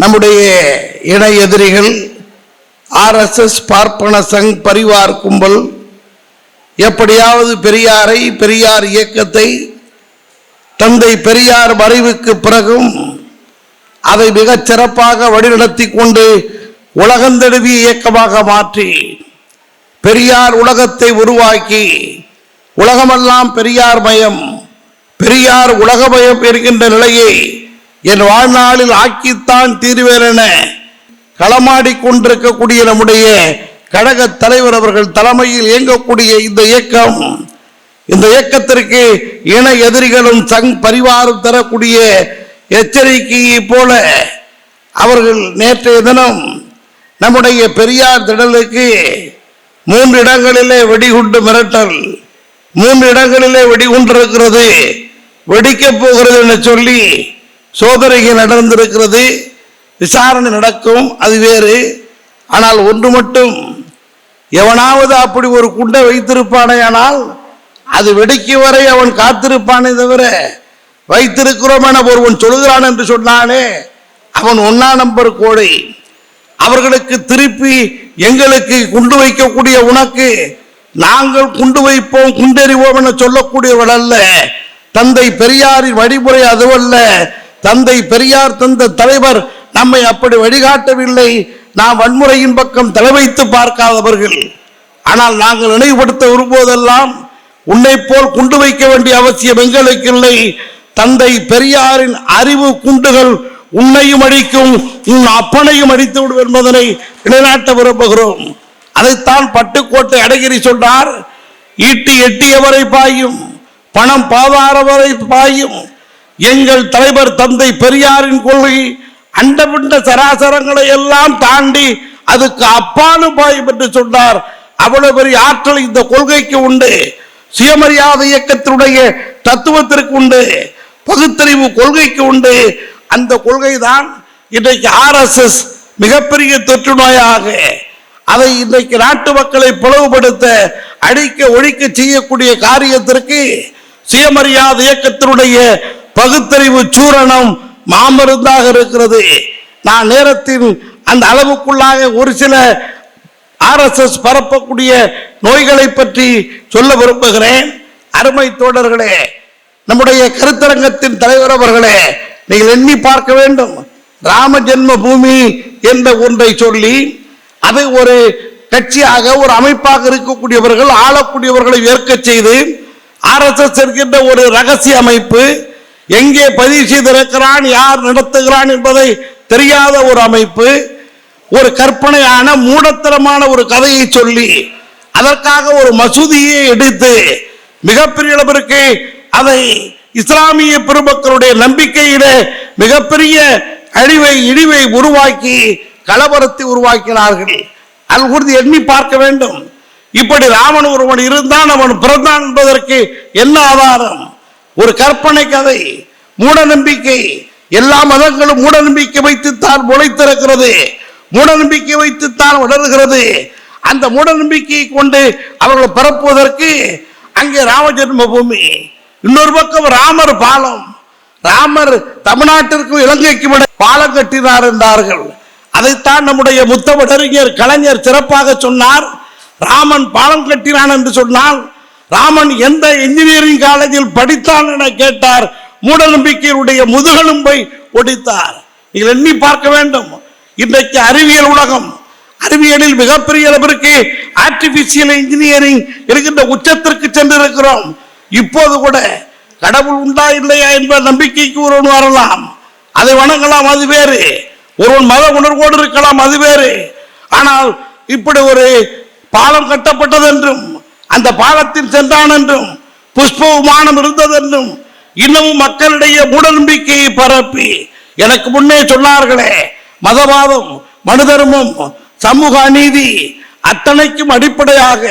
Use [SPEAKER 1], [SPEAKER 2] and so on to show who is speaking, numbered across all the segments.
[SPEAKER 1] நம்முடைய இணை எதிரிகள் RSS பார்ப்பன சங் பரிவார் கும்பல் எப்படியாவது பெரியார் இயக்கத்தை தந்தை பெரியார் மறைவுக்கு பிறகும் அதை மிகச் சிறப்பாக வழிநடத்தி கொண்டு உலகந்தழுவிய இயக்கமாக மாற்றி பெரியார் உலகத்தை உருவாக்கி உலகமெல்லாம் பெரியார் மயம், பெரியார் உலகமயம் என்கின்ற நிலையை என் வாழ்நாளில் ஆக்கித்தான் தீர்வேன் என களமாடி கொண்டிருக்கக்கூடிய நம்முடைய கழக தலைவர் அவர்கள் தலைமையில் இயங்கக்கூடிய இந்த இயக்கத்திற்கு இணை எதிரிகளும் சங் பரிவாரும் தரக்கூடிய எச்சரிக்கையை போல அவர்கள் நேற்றைய தினம் நம்முடைய பெரியார் திடலுக்கு 3 இடங்களிலே வெடிகுண்டு மிரட்டல், 3 இடங்களிலே வெடிகுண்டு இருக்கிறது, வெடிக்கப் போகிறது என்று சொல்லி சோதனைகள் நடந்திருக்கிறது. விசாரணை நடக்கும், அது வேறு. ஆனால் ஒன்று மட்டும், எவனாவது அப்படி ஒரு குண்டை வைத்திருப்பானே ஆனால் அது வெடிக்கும் வரை அவன் காத்திருப்பானே தவிர வைத்திருக்கிறோம் என ஒருவன் சொல்கிறான் என்று சொன்னாலே அவன் 1ஆம் நம்பர் கோழை. அவர்களுக்கு திருப்பி எங்களுக்கு குண்டு வைக்கக்கூடிய உனக்கு நாங்கள் குண்டு வைப்போம் குண்டெறிவோம் என சொல்லக்கூடியவள் அல்ல. தந்தை பெரியாரின் வழிமுறை அதுவல்ல. தந்தை பெரியார் தந்த தலைவர் நம்மை அப்படி வழிகாட்டவில்லை. நாம் வன்முறையின் பக்கம் தலை வைத்து பார்க்காதவர்கள். ஆனால் நாங்கள் நினைவுபடுத்த விரும்புவதெல்லாம் உன்னை போல் குண்டு வைக்க வேண்டிய அவசியம் எங்களுக்கு இல்லை. தந்தை பெரியாரின் அறிவு குண்டுகள் உன்னையும் அடிக்கும், உன் அப்பனையும் அடித்து விடும் என்பதனை நிலைநாட்ட விரும்புகிறோம். அதைத்தான் பட்டுக்கோட்டை அழகிரி சொன்னார். ஈட்டி எட்டியவரை பாயும், பணம் பாதாரவரை பாயும். எங்கள் தலைவர் தந்தை பெரியாரின் கொள்கை அண்டபிண்ட சராசரங்களை எல்லாம் தாண்டி அதுக்கு அப்பாலும் பாயும் என்று சொன்னார். அவ்வளவு பெரிய ஆற்றல் இந்த கொள்கைக்கு உண்டு. சுயமரியாதை இயக்கத்தினுடைய தத்துவத்திற்கு உண்டு, பகுத்தறிவு கொள்கைக்கு உண்டு. அந்த கொள்கை தான் இன்றைக்கு RSS மிகப்பெரிய தொற்று நோயாக அதை இன்றைக்கு நாட்டு மக்களை பிளவுபடுத்த அடிக்க ஒழிக்க செய்யக்கூடிய காரியத்திற்கு சுயமரியாதை இயக்கத்தினுடைய பகுத்தறிவு சூரணம் மாமருந்தாக இருக்கிறது. நான் நேரத்தின் அந்த அளவுக்குள்ளாக ஒரு சில RSS பரப்பக்கூடிய நோய்களை பற்றி சொல்ல விரும்புகிறேன். அருமை தோழர்களே, நம்முடைய கருத்தரங்கத்தின் தலைவர் அவர்களே, நீங்கள் எண்ணி பார்க்க வேண்டும். ராம ஜென்ம பூமி என்ற ஒன்றை சொல்லி அதை ஒரு கட்சியாக ஒரு அமைப்பாக இருக்கக்கூடியவர்கள் ஆளக்கூடியவர்களை ஏற்க செய்து RSS என்கின்ற ஒரு ரகசிய அமைப்பு எங்கே பதிவு செய்திருக்கிறான், யார் நடத்துகிறான் என்பதை தெரியாத ஒரு அமைப்பு, ஒரு கற்பனையான மூடத்தனமான ஒரு கதையை சொல்லி அதற்காக ஒரு மசூதியை எடுத்து மிகப்பெரிய அளவிற்கு அதை இஸ்லாமிய பெருமக்களுடைய நம்பிக்கையில மிகப்பெரிய இழிவை உருவாக்கி கலவரத்தை உருவாக்கினார்கள். அது எண்ணி பார்க்க வேண்டும். இப்படி ராமன் ஒருவன் இருந்தான், அவன் பிறந்தான் என்பதற்கு என்ன ஆதாரம்? ஒரு கற்பனை கதை, மூட நம்பிக்கை. எல்லா மதங்களும் மூட நம்பிக்கை வைத்துத்தான் முளைத்திருக்கிறது, மூட நம்பிக்கை வைத்துத்தான் வளர்கிறது. அந்த மூட நம்பிக்கையை கொண்டு அவர்களை பரப்புவதற்கு அங்கே ராம ஜென்ம பூமி, இன்னொரு பக்கம் ராமர் பாலம். ராமர் தமிழ்நாட்டிற்கும் இலங்கைக்கும் பாலம் கட்டினார் என்றார்கள். அதைத்தான் நம்முடைய முத்தமிழறிஞர் கலைஞர் சிறப்பாக சொன்னார். ராமன் பாலம் கட்டினான் என்று சொன்னால் ராமன் எந்த இன்ஜினியரிங் காலேஜில் படித்தான் என கேட்டார். மூட நம்பிக்கையுடைய முதுகெலும்பை ஒடித்தார். நீங்கள் எண்ணி பார்க்க வேண்டும். இன்றைக்கு அறிவியல் உலகம், அறிவியலில் மிகப்பெரிய அளவிற்கு ஆர்டிபிஷியல் இன்ஜினியரிங் இருக்கின்ற உச்சத்திற்கு சென்றிருக்கிறோம். இப்போது கூட கடவுள் உண்டா இல்லையா என்ற நம்பிக்கைக்கு ஒருவன் வரலாம், அதை வணங்கலாம், அது வேறு. ஒருவன் மத உணர்வோடு இருக்கலாம், அது வேறு. ஆனால் இப்படி ஒரு பாலம் கட்டப்பட்டது என்றும் அந்த பாலத்தில் சென்றான் என்றும் புஷ்ப விமானம் இருந்தது என்றும் இன்னமும் மக்களிடையே மூட நம்பிக்கையை பரப்பி எனக்கு முன்னே சொன்னார்களே, மதவாதம், மனு தர்மம், சமூக அநீதி அத்தனைக்கும் அடிப்படையாக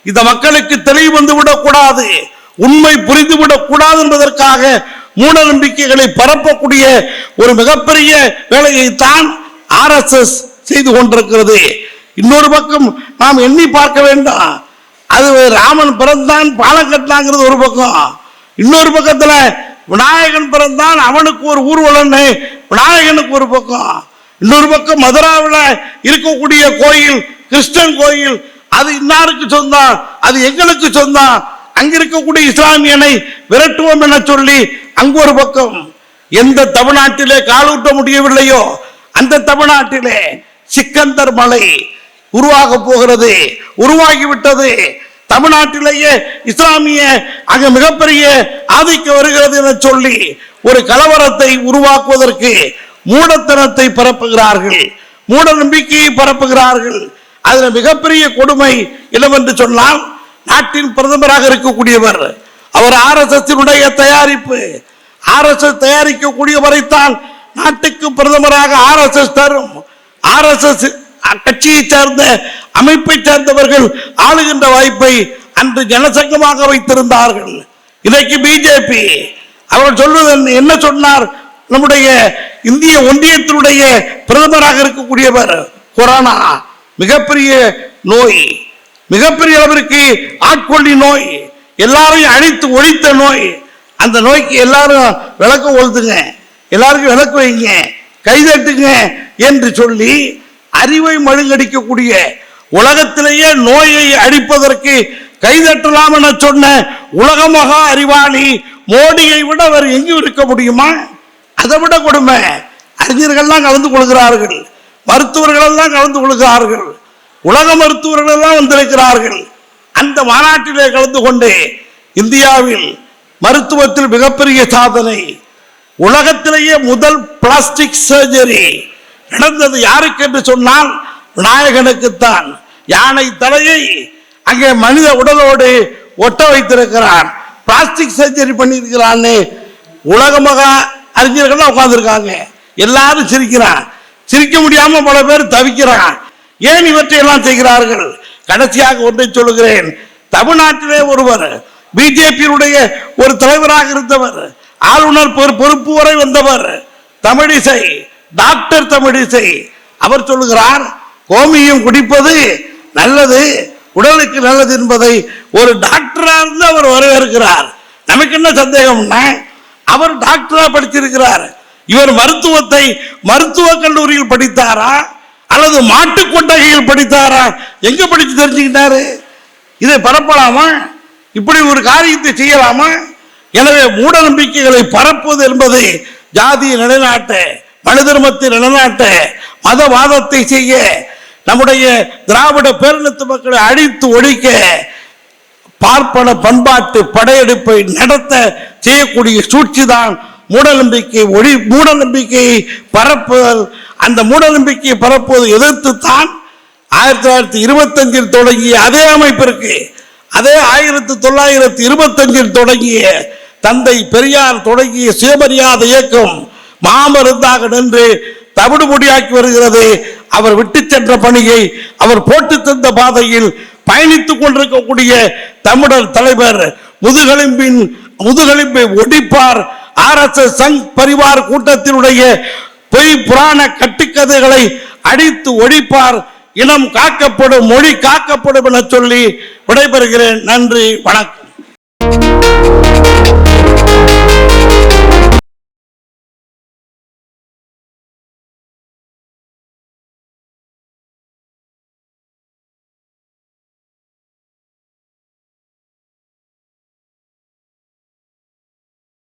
[SPEAKER 1] இந்த மக்களுக்கு தெளிவு வந்து விடக்கூடாது, உண்மை புரிந்துவிடக் கூடாது என்பதற்காக மூட நம்பிக்கைகளை பரப்பக்கூடிய ஒரு மிகப்பெரிய வேலையைத்தான் RSS செய்து கொண்டிருக்கிறது. இன்னொரு பக்கம் நாம் எண்ணி பார்க்க வேண்டாம். அது ராமன் பிறந்தான் பாலம் கட்டினாங்கிறது ஒரு பக்கம், இன்னொரு பக்கத்தில் விநாயகன் பிறந்தான் அவனுக்கு ஒரு ஊர்வலம், விநாயகனுக்கு ஒரு பக்கம். இன்னொரு பக்கம் மதுராவில் இருக்கக்கூடிய கோயில் கிறிஸ்டன் கோயில், அது இன்னாருக்கு சொந்தம், அது எங்களுக்கு சொந்தம், அங்க இருக்கக்கூடிய இஸ்லாமியனை விரட்டுவோம் என சொல்லி அங்கு ஒரு பக்கம். எந்த தமிழ்நாட்டிலே காலூட்ட முடியவில்லையோ அந்த தமிழ்நாட்டிலே சிக்கந்தர் மலை உருவாக போகிறது, உருவாகிவிட்டது. தமிழ்நாட்டிலேயே இஸ்லாமிய அங்க மிகப்பெரிய ஆதிக்க வருகிறது என சொல்லி ஒரு கலவரத்தை உருவாக்குவதற்கு மூடத்தனத்தை பரப்புகிறார்கள், மூட நம்பிக்கையை பரப்புகிறார்கள். அதுல மிகப்பெரிய கொடுமை என்னவென்று சொன்னால், நாட்டின் பிரதமராக இருக்கக்கூடியவர், அவர் RSS தயாரிப்பு, RSS தயாரிக்கக்கூடியவரைத்தான் நாட்டுக்கு பிரதமராக RSS தரும். RSS கட்சியை சார்ந்த அமைப்பை சார்ந்தவர்கள் ஆளுகின்ற வாய்ப்பை அன்று ஜனசங்கமாக வைத்திருந்தார்கள். இன்றைக்கு பிஜேபி அவர் சொல்வது என்ன சொன்னார்? நம்முடைய இந்திய ஒன்றியத்தினுடைய பிரதமராக இருக்கக்கூடியவர், கொரோனா மிகப்பெரிய நோய், மிகப்பெரிய அளவிற்கு ஆட்கொள்ளி நோய், எல்லாரையும் அழித்து ஒழித்த நோய். அந்த நோய்க்கு எல்லாரும் விளக்கு ஒழுத்துங்க, எல்லாருக்கும் விளக்கு வைங்க, கைதட்டுங்க என்று சொல்லி அறிவை மழுங்கடிக்கக்கூடிய, உலகத்திலேயே நோயை அழிப்பதற்கு கைதட்டலாம் என சொன்ன உலக மகா அறிவாளி மோடியை விட அவர் எங்கும் இருக்க முடியுமா? அதை விட கொடுமை. அறிஞர்கள்லாம் கலந்து கொள்கிறார்கள், மருத்துவர்கள் எல்லாம் கலந்து கொள்கிறார்கள், உலக மருத்துவர்கள் எல்லாம் வந்திருக்கிறார்கள். அந்த மாநாட்டிலே கலந்து கொண்டு இந்தியாவில் மருத்துவத்தில் மிகப்பெரிய சாதனை, உலகத்திலேயே முதல் பிளாஸ்டிக் சர்ஜரி நடந்தது யாருக்கு என்று சொன்னால் விநாயகனுக்குத்தான். யானை தலையை அங்கே மனித உடலோடு ஒட்ட வைத்திருக்கிறான், பிளாஸ்டிக் சர்ஜரி பண்ணியிருக்கிறான்னு உலகமாக அறிஞர்கள் உட்கார்ந்துருக்காங்க. எல்லாரும் சிரிக்கிறான், சிரிக்க முடியாம பல பேர் தவிக்கிறான். ஏன் இவற்றையெல்லாம் செய்கிறார்கள்? கடைசியாக ஒன்றை சொல்லுகிறேன். தமிழ்நாட்டிலே ஒருவர் பிஜேபியுடைய ஒரு தலைவராக இருந்தவர், ஆளுநர் பொறுப்பு வரை வந்தவர், தமிழிசை, டாக்டர் தமிழிசை, அவர் சொல்லுகிறார், கோமியம் குடிப்பது நல்லது, உடலுக்கு நல்லது என்பதை ஒரு டாக்டராக இருந்து அவர் வரவேற்கிறார். நமக்கு என்ன சந்தேகம்னா, அவர் டாக்டரா படிச்சிருக்கிறார், இவர் மருத்துவத்தை மருத்துவக் கல்லூரியில் படித்தாரா அல்லது மாட்டு கொட்டகையில் படித்தாரா? எங்க படிச்சு தெரிஞ்சுக்கிட்டாரு? இதை பரப்பலாமா? இப்படி ஒரு காரியத்தை செய்யலாமா? எனவே மூட நம்பிக்கைகளை பரப்புவது என்பது ஜாதியை நிலைநாட்ட, மனு தர்மத்தை நிலைநாட்ட, மதவாதத்தை செய்ய, நம்முடைய திராவிட பேரினத்து மக்களை அழித்து ஒழிக்க, பார்ப்பன பண்பாட்டு படையெடுப்பை நடத்த செய்யக்கூடிய சூழ்ச்சிதான் மூடநம்பிக்கை. மூடநம்பிக்கையை பரப்புதல், அந்த மூடநம்பிக்கையை பரப்புவது எதிர்த்துத்தான் 1925 தொடங்கிய அதே அமைப்பிற்கு, அதே 1925 தொடங்கிய தந்தை பெரியார் தொடங்கிய சுயமரியாதை இயக்கம் மாமருந்தாக நின்று தவிடுபொடியாக்கி வருகிறது. அவர் விட்டு சென்ற பணியை, அவர் போட்டு தந்த பாதையில் பயணித்துக் கொண்டிருக்கக்கூடிய தமிழர் தலைவர் முதுகெலும்பை ஒடிப்பார். RSS சங் பரிவார் கூட்டத்தினுடைய பொய் புராண கட்டுக்கதைகளை அடித்து ஒழிப்பார். இனம் காக்கப்படும், மொழி காக்கப்படும் என சொல்லி விடைபெறுகிறேன். நன்றி, வணக்கம்.